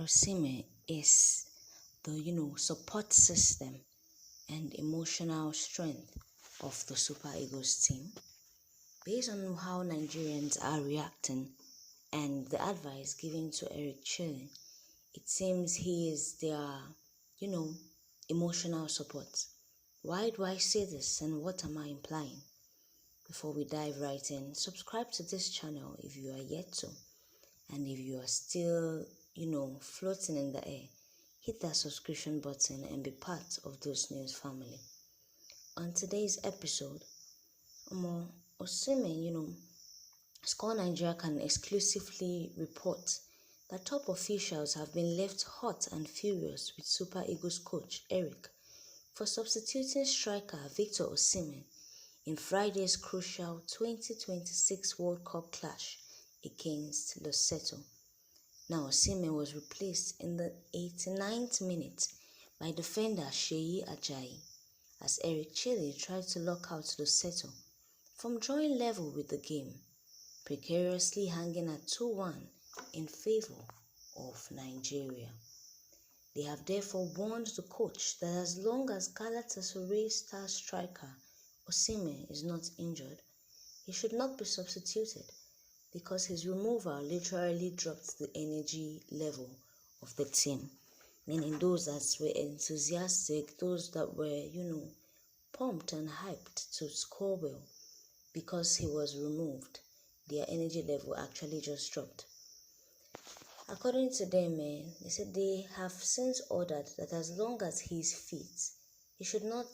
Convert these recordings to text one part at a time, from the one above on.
Osimhen is the support system and emotional strength of the Super Eagles team. Based on how Nigerians are reacting and the advice given to Eric Chilling, it seems he is their emotional support. Why do I say this and what am I implying? Before we dive right in, subscribe to this channel if you are yet to. And if you are still, floating in the air, hit that subscription button and be part of those news family. On today's episode, Osimhen, Score Nigeria can exclusively report that top officials have been left hot and furious with Super Eagles coach Eric for substituting striker Victor Osimhen in Friday's crucial 2026 World Cup clash against Lesotho. Now, Osimhen was replaced in the 89th minute by defender Seyi Ajayi as Eric Chilling tried to lock out Lesotho from drawing level with the game, precariously hanging at 2-1 in favour of Nigeria. They have therefore warned the coach that as long as Galatasaray star striker Osimhen is not injured, he should not be substituted because his removal literally dropped the energy level of the team, meaning those that were enthusiastic, those that were, pumped and hyped to score well because he was removed. Their energy level actually just dropped. According to them, they said they have since ordered that as long as he is fit, he should not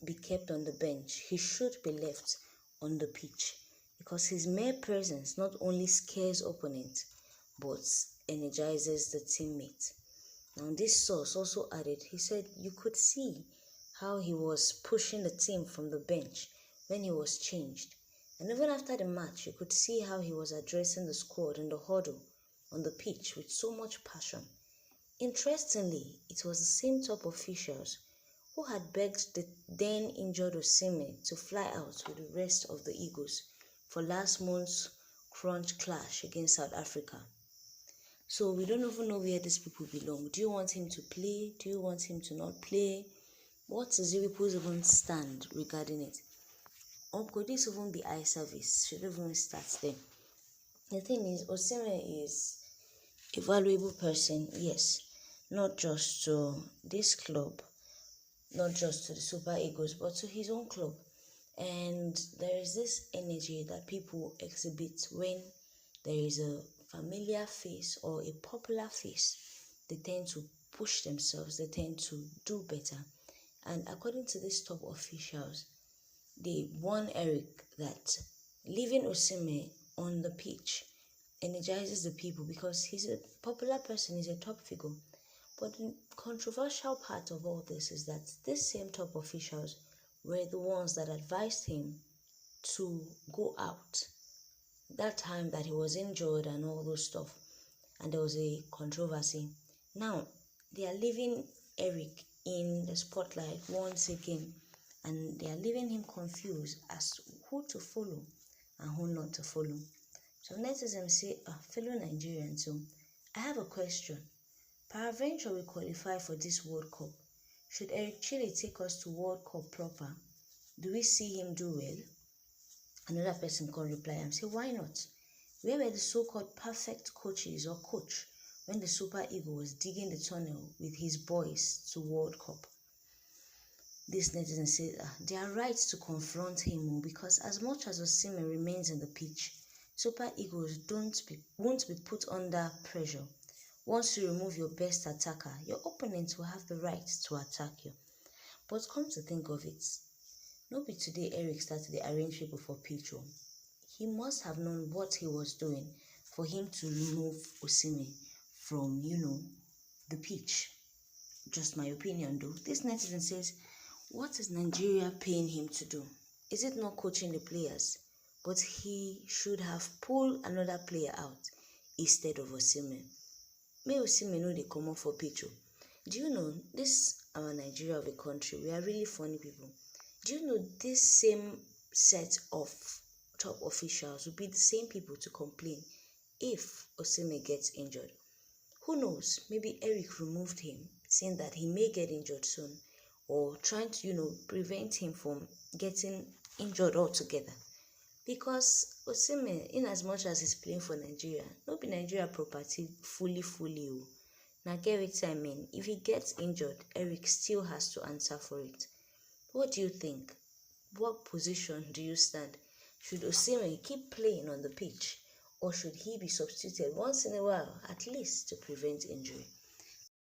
be kept on the bench. He should be left on the pitch because his mere presence not only scares opponents but energizes the teammate. Now, this source also added, he said you could see how he was pushing the team from the bench when he was changed. And even after the match, you could see how he was addressing the squad in the huddle on the pitch with so much passion. Interestingly, it was the same top officials who had begged the then injured Osimhen to fly out with the rest of the Eagles for last month's crunch clash against South Africa. So we don't even know where these people belong. Do you want him to play? Do you want him to not play? What is Liverpool's even stand regarding it? Or could this even be eye service? Should even start them? The thing is, Osimhen is a valuable person, yes, not just to this club, not just to the Super Eagles, but to his own club. And there is this energy that people exhibit when there is a familiar face or a popular face. They tend to push themselves, they tend to do better. And according to these top officials, they warn Eric that leaving Osimhen on the pitch energizes the people because he's a popular person, he's a top figure. But the controversial part of all this is that these same top officials were the ones that advised him to go out that time that he was injured and all those stuff, and there was a controversy. Now they are leaving Eric in the spotlight once again, and they are leaving him confused as to who to follow and who not to follow. So netizens say, fellow Nigerians, so I have a question. Peradventure we qualify for this World Cup. Should Eric Chilling take us to World Cup proper? Do we see him do well? Another person can reply and say, why not? Where were the so-called perfect coaches or coach when the Super Eagle was digging the tunnel with his boys to World Cup? This netizen says they are right to confront him because as much as Osimhen remains in the pitch, Super Eagles won't be put under pressure. Once you remove your best attacker, your opponent will have the right to attack you. But come to think of it, no be today Eric started to arrange people for pitch. He must have known what he was doing for him to remove Osimhen from, the pitch. Just my opinion though. This netizen says, what is Nigeria paying him to do? Is it not coaching the players? But he should have pulled another player out instead of Osimhen. May Osimhen know they come up for pitch. Do you know this our Nigeria of a country? We are really funny people. Do you know this same set of top officials will be the same people to complain if Osimhen gets injured? Who knows, maybe Eric removed him, saying that he may get injured soon, or trying to, prevent him from getting injured altogether. Because Osimhen, in as much as he's playing for Nigeria, no be Nigeria property fully. Now get what I mean. If he gets injured, Eric still has to answer for it. What do you think? What position do you stand? Should Osimhen keep playing on the pitch, or should he be substituted once in a while, at least to prevent injury?